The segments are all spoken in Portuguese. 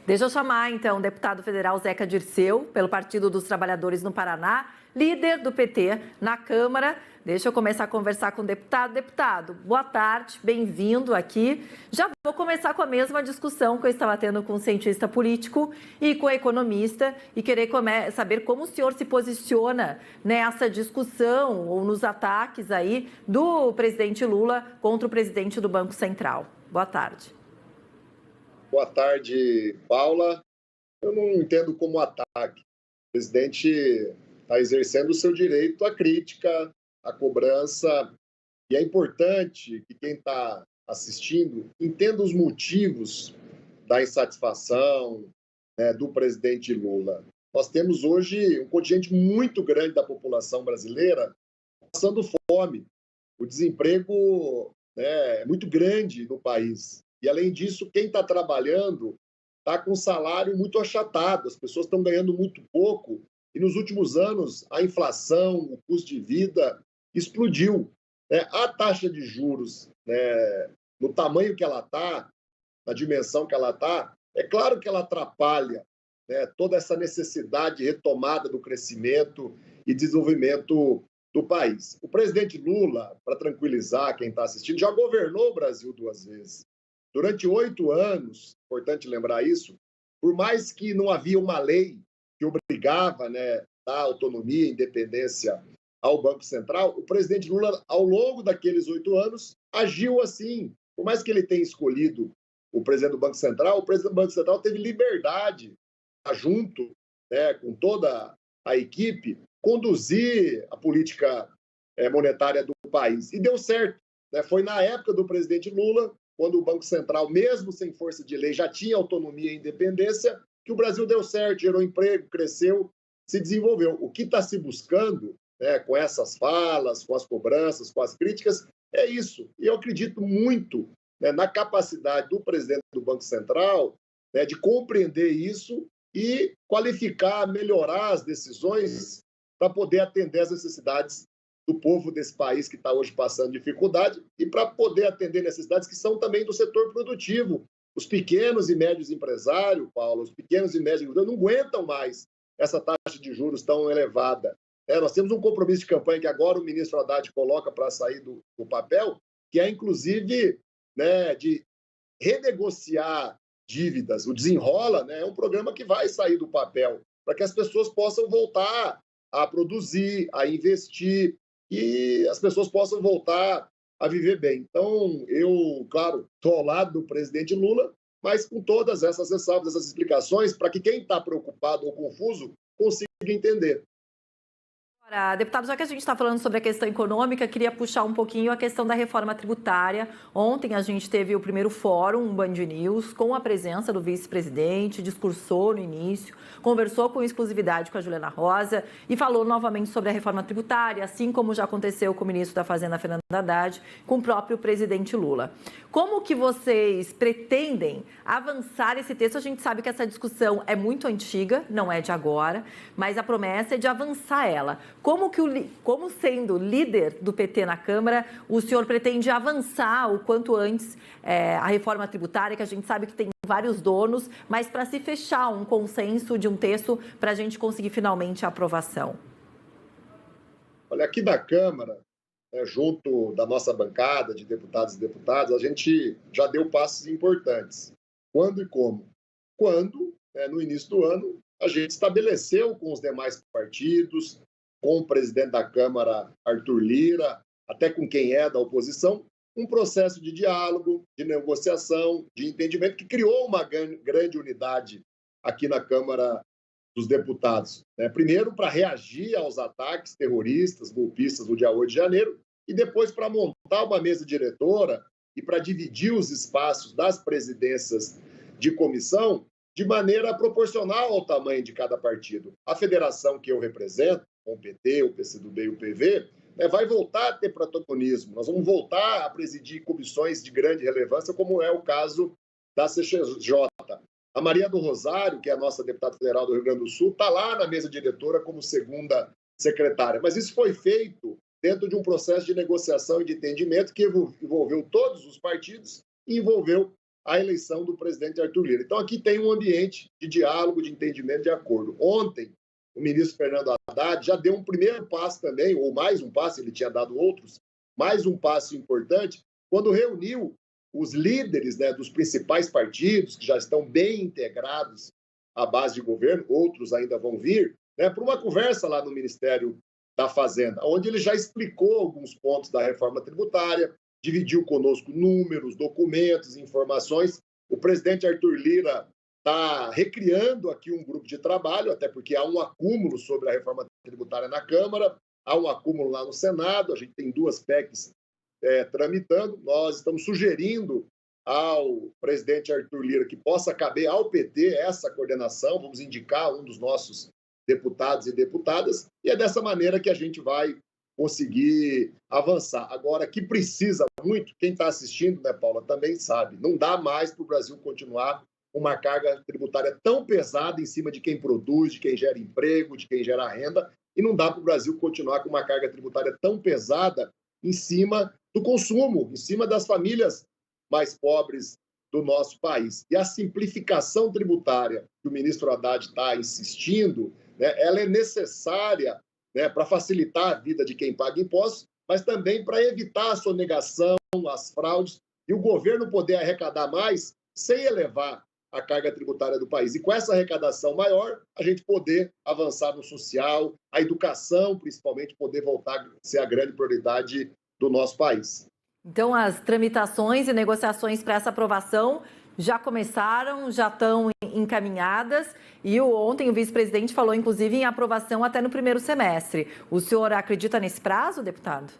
Deixa eu chamar, então, o deputado federal Zeca Dirceu, pelo Partido dos Trabalhadores no Paraná, líder do PT na Câmara. Deixa eu começar a conversar com o deputado. Deputado, boa tarde, bem-vindo aqui. Já vou começar com a mesma discussão que eu estava tendo com o cientista político e com o economista e querer saber como o senhor se posiciona nessa discussão ou nos ataques aí do presidente Lula contra o presidente do Banco Central. Boa tarde. Boa tarde, Paula. Eu não entendo como ataque. O presidente está exercendo o seu direito à crítica, à cobrança, e é importante que quem está assistindo entenda os motivos da insatisfação, do presidente Lula. Nós temos hoje um contingente muito grande da população brasileira passando fome. O desemprego é muito grande no país. E, além disso, quem está trabalhando está com um salário muito achatado, as pessoas estão ganhando muito pouco, e nos últimos anos a inflação, o custo de vida explodiu. A taxa de juros, no tamanho que ela está, na dimensão que ela está, é claro que ela atrapalha toda essa necessidade de retomada do crescimento e desenvolvimento do país. O presidente Lula, para tranquilizar quem está assistindo, já governou o Brasil 2 vezes. Durante 8 anos, importante lembrar isso, por mais que não havia uma lei que obrigava a dar autonomia e independência ao Banco Central, o presidente Lula, ao longo daqueles 8 anos, agiu assim. Por mais que ele tenha escolhido o presidente do Banco Central, o presidente do Banco Central teve liberdade, junto com toda a equipe, conduzir a política monetária do país. E deu certo. Foi na época do presidente Lula, quando o Banco Central, mesmo sem força de lei, já tinha autonomia e independência, que o Brasil deu certo, gerou emprego, cresceu, se desenvolveu. O que está se buscando, com essas falas, com as cobranças, com as críticas, é isso. E eu acredito muito na capacidade do presidente do Banco Central de compreender isso e qualificar, melhorar as decisões para poder atender às necessidades do povo desse país que está hoje passando dificuldade e para poder atender necessidades que são também do setor produtivo. Os pequenos e médios empresários, Paulo, os pequenos e médios empresários não aguentam mais essa taxa de juros tão elevada. Nós temos um compromisso de campanha que agora o ministro Haddad coloca para sair do papel, que é, inclusive, de renegociar dívidas. O Desenrola é um programa que vai sair do papel para que as pessoas possam voltar a produzir, a investir, e as pessoas possam voltar a viver bem. Então, eu, claro, estou ao lado do presidente Lula, mas com todas essas ressalvas, essas explicações, para que quem está preocupado ou confuso consiga entender. Deputado, já que a gente está falando sobre a questão econômica, queria puxar um pouquinho a questão da reforma tributária. Ontem a gente teve o primeiro fórum Band News com a presença do vice-presidente, discursou no início, conversou com exclusividade com a Juliana Rosa e falou novamente sobre a reforma tributária, assim como já aconteceu com o ministro da Fazenda, Fernando Haddad, com o próprio presidente Lula. Como que vocês pretendem avançar esse texto? A gente sabe que essa discussão é muito antiga, não é de agora, mas a promessa é de avançar ela. Como sendo líder do PT na Câmara, o senhor pretende avançar o quanto antes a reforma tributária, que a gente sabe que tem vários donos, mas para se fechar um consenso de um texto para a gente conseguir finalmente a aprovação? Olha, aqui da Câmara, junto da nossa bancada de deputados e deputadas, a gente já deu passos importantes. Quando e como? Quando, no início do ano, a gente estabeleceu com os demais partidos, com o presidente da Câmara, Arthur Lira, até com quem é da oposição, um processo de diálogo, de negociação, de entendimento, que criou uma grande unidade aqui na Câmara dos Deputados. Primeiro, para reagir aos ataques terroristas, golpistas do dia 8 de janeiro, e depois para montar uma mesa diretora e para dividir os espaços das presidências de comissão de maneira proporcional ao tamanho de cada partido. A federação que eu represento, com o PT, o PCdoB e o PV, vai voltar a ter protagonismo. Nós vamos voltar a presidir comissões de grande relevância, como é o caso da CCJ. A Maria do Rosário, que é a nossa deputada federal do Rio Grande do Sul, está lá na mesa diretora como segunda secretária. Mas isso foi feito dentro de um processo de negociação e de entendimento que envolveu todos os partidos e envolveu a eleição do presidente Arthur Lira. Então, aqui tem um ambiente de diálogo, de entendimento, de acordo. Ontem, o ministro Fernando Haddad já deu um primeiro passo também, ou mais um passo, ele tinha dado outros, mais um passo importante, quando reuniu os líderes, né, dos principais partidos, que já estão bem integrados à base de governo, outros ainda vão vir, né, para uma conversa lá no Ministério da Fazenda, onde ele já explicou alguns pontos da reforma tributária, dividiu conosco números, documentos, informações. O presidente Arthur Lira está recriando aqui um grupo de trabalho, até porque há um acúmulo sobre a reforma tributária na Câmara, há um acúmulo lá no Senado, a gente tem duas PECs tramitando. Nós estamos sugerindo ao presidente Arthur Lira que possa caber ao PT essa coordenação, vamos indicar um dos nossos deputados e deputadas, e é dessa maneira que a gente vai conseguir avançar. Agora, que precisa muito, quem está assistindo, né, Paula, também sabe, não dá mais para o Brasil continuar uma carga tributária tão pesada em cima de quem produz, de quem gera emprego, de quem gera renda, e não dá para o Brasil continuar com uma carga tributária tão pesada em cima do consumo, em cima das famílias mais pobres do nosso país. E a simplificação tributária que o ministro Haddad está insistindo, né, ela é necessária, né, para facilitar a vida de quem paga impostos, mas também para evitar a sonegação, as fraudes, e o governo poder arrecadar mais sem elevar a carga tributária do país. E com essa arrecadação maior, a gente poder avançar no social, a educação, principalmente, poder voltar a ser a grande prioridade do nosso país. Então, as tramitações e negociações para essa aprovação já começaram, já estão encaminhadas, e ontem o vice-presidente falou, inclusive, em aprovação até no primeiro semestre. O senhor acredita nesse prazo, deputado?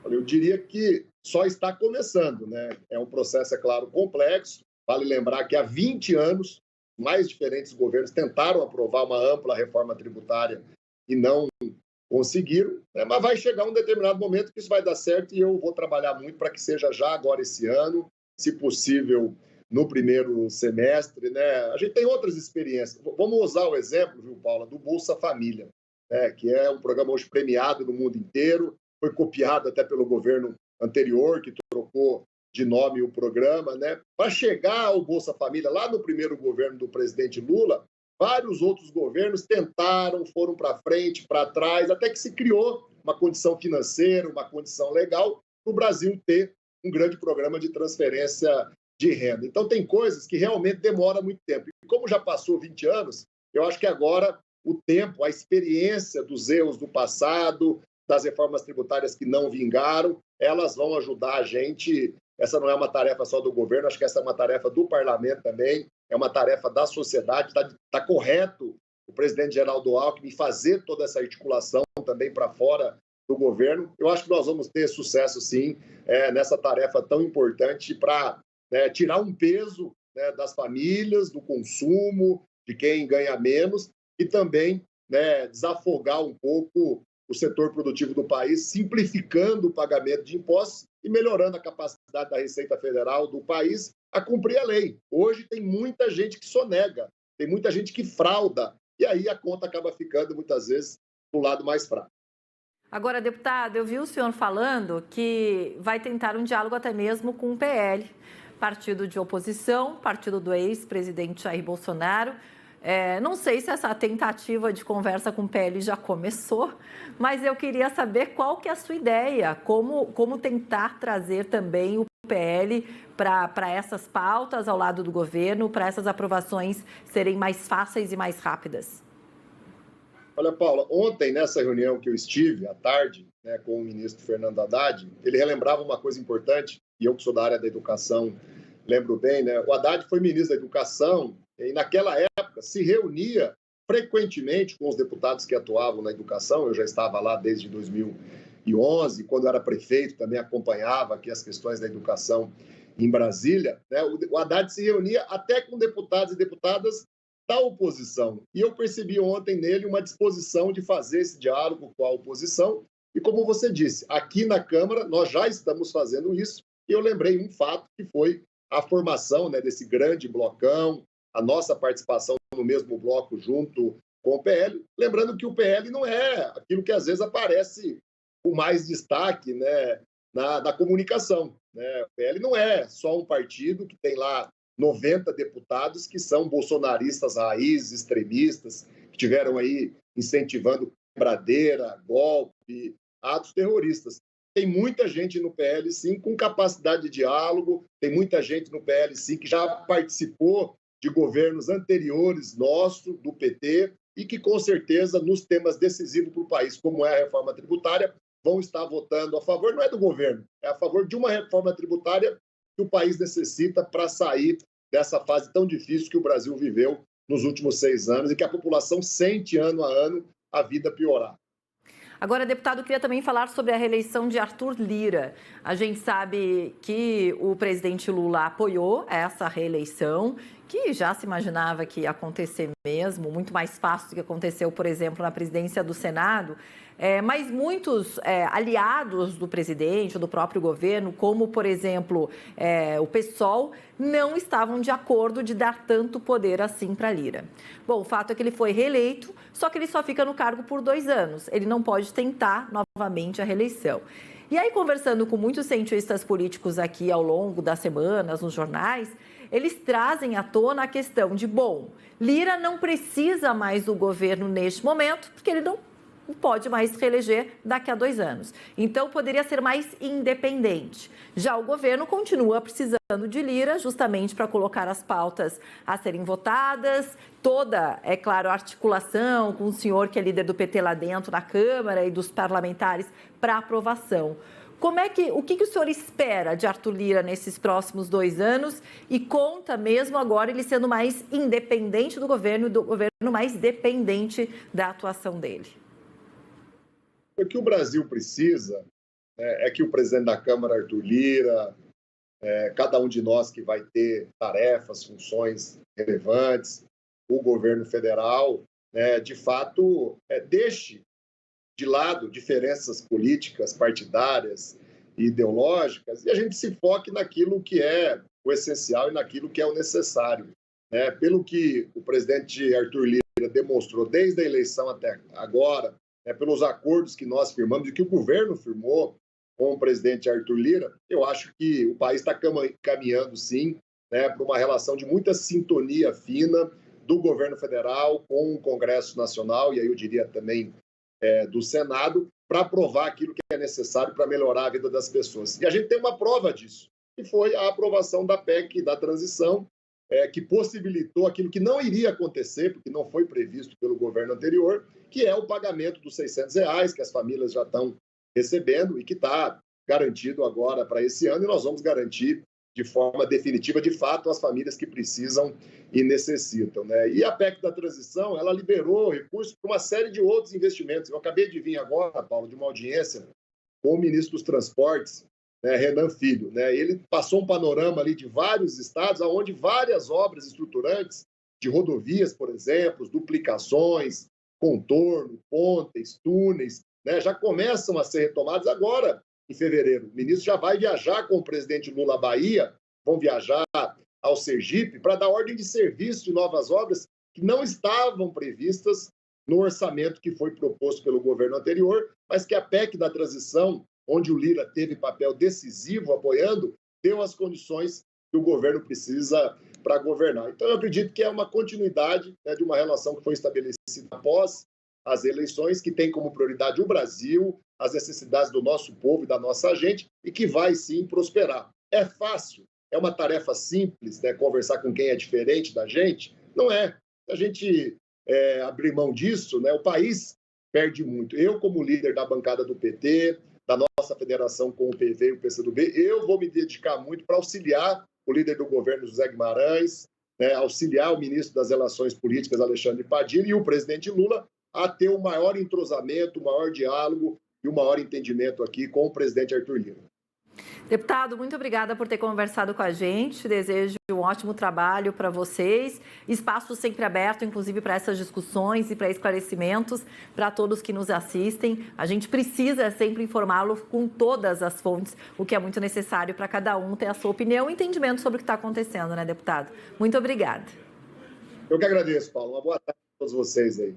Eu diria que só está começando, né? É um processo, é claro, complexo. Vale lembrar que há 20 anos, mais diferentes governos tentaram aprovar uma ampla reforma tributária e não conseguiram, né? Mas vai chegar um determinado momento que isso vai dar certo e eu vou trabalhar muito para que seja já agora esse ano, se possível no primeiro semestre, né? A gente tem outras experiências. Vamos usar o exemplo, viu, Paula, do Bolsa Família, né? Que é um programa hoje premiado no mundo inteiro, foi copiado até pelo governo anterior, que trocou de nome o programa, né? Para chegar ao Bolsa Família, lá no primeiro governo do presidente Lula, vários outros governos tentaram, foram para frente, para trás, até que se criou uma condição financeira, uma condição legal para o Brasil ter um grande programa de transferência de renda. Então, tem coisas que realmente demoram muito tempo. E como já passou 20 anos, eu acho que agora o tempo, a experiência dos erros do passado, das reformas tributárias que não vingaram, elas vão ajudar a gente. Essa não é uma tarefa só do governo, acho que essa é uma tarefa do parlamento também, é uma tarefa da sociedade. Está correto o presidente Geraldo Alckmin fazer toda essa articulação também para fora do governo. Eu acho que nós vamos ter sucesso, sim, nessa tarefa tão importante para tirar um peso, né, das famílias, do consumo, de quem ganha menos, e também, né, desafogar um pouco o setor produtivo do país, simplificando o pagamento de impostos e melhorando a capacidade da Receita Federal do país a cumprir a lei. Hoje tem muita gente que sonega, tem muita gente que frauda, e aí a conta acaba ficando, muitas vezes, do lado mais fraco. Agora, deputado, eu vi o senhor falando que vai tentar um diálogo até mesmo com o PL, partido de oposição, partido do ex-presidente Jair Bolsonaro. Não sei se essa tentativa de conversa com o PL já começou, mas eu queria saber qual que é a sua ideia, como tentar trazer também o PL para essas pautas ao lado do governo, para essas aprovações serem mais fáceis e mais rápidas. Olha, Paula, ontem, nessa reunião que eu estive, à tarde, né, com o ministro Fernando Haddad, ele relembrava uma coisa importante, e eu que sou da área da educação lembro bem, né? O Haddad foi ministro da Educação e, naquela época, se reunia frequentemente com os deputados que atuavam na educação. Eu já estava lá desde 2011, quando era prefeito, também acompanhava aqui as questões da educação em Brasília, né? O Haddad se reunia até com deputados e deputadas da oposição. E eu percebi ontem nele uma disposição de fazer esse diálogo com a oposição. E, como você disse, aqui na Câmara nós já estamos fazendo isso. E eu lembrei um fato que foi a formação, né, desse grande blocão, a nossa participação no mesmo bloco junto com o PL. Lembrando que o PL não é aquilo que às vezes aparece com mais destaque, né, na comunicação, né? O PL não é só um partido que tem lá 90 deputados que são bolsonaristas raiz, extremistas, que estiveram aí incentivando quebradeira, golpe, atos terroristas. Tem muita gente no PL, sim, com capacidade de diálogo, tem muita gente no PL, sim, que já participou de governos anteriores nosso, do PT, e que, com certeza, nos temas decisivos para o país, como é a reforma tributária, vão estar votando a favor, não é do governo, é a favor de uma reforma tributária que o país necessita para sair dessa fase tão difícil que o Brasil viveu nos últimos 6 anos e que a população sente ano a ano a vida piorar. Agora, deputado, eu queria também falar sobre a reeleição de Arthur Lira. A gente sabe que o presidente Lula apoiou essa reeleição, que já se imaginava que ia acontecer mesmo, muito mais fácil do que aconteceu, por exemplo, na presidência do Senado. Mas muitos aliados do presidente, do próprio governo, como, por exemplo, o PSOL, não estavam de acordo de dar tanto poder assim para Lira. Bom, o fato é que ele foi reeleito, só que ele só fica no cargo por 2 anos. Ele não pode tentar novamente a reeleição. E aí, conversando com muitos cientistas políticos aqui ao longo das semanas, nos jornais, eles trazem à tona a questão de, bom, Lira não precisa mais do governo neste momento, porque ele não pode mais se reeleger daqui a 2 anos. Então, poderia ser mais independente. Já o governo continua precisando de Lira, justamente para colocar as pautas a serem votadas, toda, é claro, a articulação com o senhor que é líder do PT lá dentro, na Câmara, e dos parlamentares para aprovação. O que o senhor espera de Arthur Lira nesses próximos 2 anos e conta mesmo agora ele sendo mais independente do governo e do governo mais dependente da atuação dele? O que o Brasil precisa é que o presidente da Câmara, Arthur Lira, cada um de nós que vai ter tarefas, funções relevantes, o governo federal, de fato, deixe de lado diferenças políticas, partidárias e ideológicas e a gente se foque naquilo que é o essencial e naquilo que é o necessário. Pelo que o presidente Arthur Lira demonstrou desde a eleição até agora, pelos acordos que nós firmamos e que o governo firmou com o presidente Arthur Lira, eu acho que o país está caminhando, sim, para uma relação de muita sintonia fina do governo federal com o Congresso Nacional, e aí eu diria também do Senado, para aprovar aquilo que é necessário para melhorar a vida das pessoas. E a gente tem uma prova disso, que foi a aprovação da PEC da transição, que possibilitou aquilo que não iria acontecer, porque não foi previsto pelo governo anterior, que é o pagamento dos R$600, que as famílias já estão recebendo e que está garantido agora para esse ano, e nós vamos garantir de forma definitiva, de fato, as famílias que precisam e necessitam. E a PEC da transição, ela liberou recursos para uma série de outros investimentos. Eu acabei de vir agora, Paulo, de uma audiência com o ministro dos Transportes, Renan Filho. Ele passou um panorama ali de vários estados, onde várias obras estruturantes de rodovias, por exemplo, duplicações, contorno, pontes, túneis, já começam a ser retomadas agora, em fevereiro. O ministro já vai viajar com o presidente Lula à Bahia, vão viajar ao Sergipe para dar ordem de serviço de novas obras que não estavam previstas no orçamento que foi proposto pelo governo anterior, mas que a PEC da transição, onde o Lira teve papel decisivo apoiando, deu as condições que o governo precisa para governar. Então, eu acredito que é uma continuidade de uma relação que foi estabelecida após as eleições, que tem como prioridade o Brasil, as necessidades do nosso povo e da nossa gente, e que vai, sim, prosperar. É fácil? É uma tarefa simples, conversar com quem é diferente da gente? Não é. Se a gente abrir mão disso, o país perde muito. Eu, como líder da bancada do PT, da nossa federação com o PV e o PCdoB, eu vou me dedicar muito para auxiliar o líder do governo, José Guimarães, auxiliar o ministro das Relações Políticas, Alexandre Padilha, e o presidente Lula a ter o maior entrosamento, o maior diálogo e o maior entendimento aqui com o presidente Arthur Lira. Deputado, muito obrigada por ter conversado com a gente. Desejo um ótimo trabalho para vocês. Espaço sempre aberto, inclusive, para essas discussões e para esclarecimentos para todos que nos assistem. A gente precisa sempre informá-lo com todas as fontes, o que é muito necessário para cada um ter a sua opinião e entendimento sobre o que está acontecendo, deputado? Muito obrigada. Eu que agradeço, Paulo. Uma boa tarde a todos vocês aí.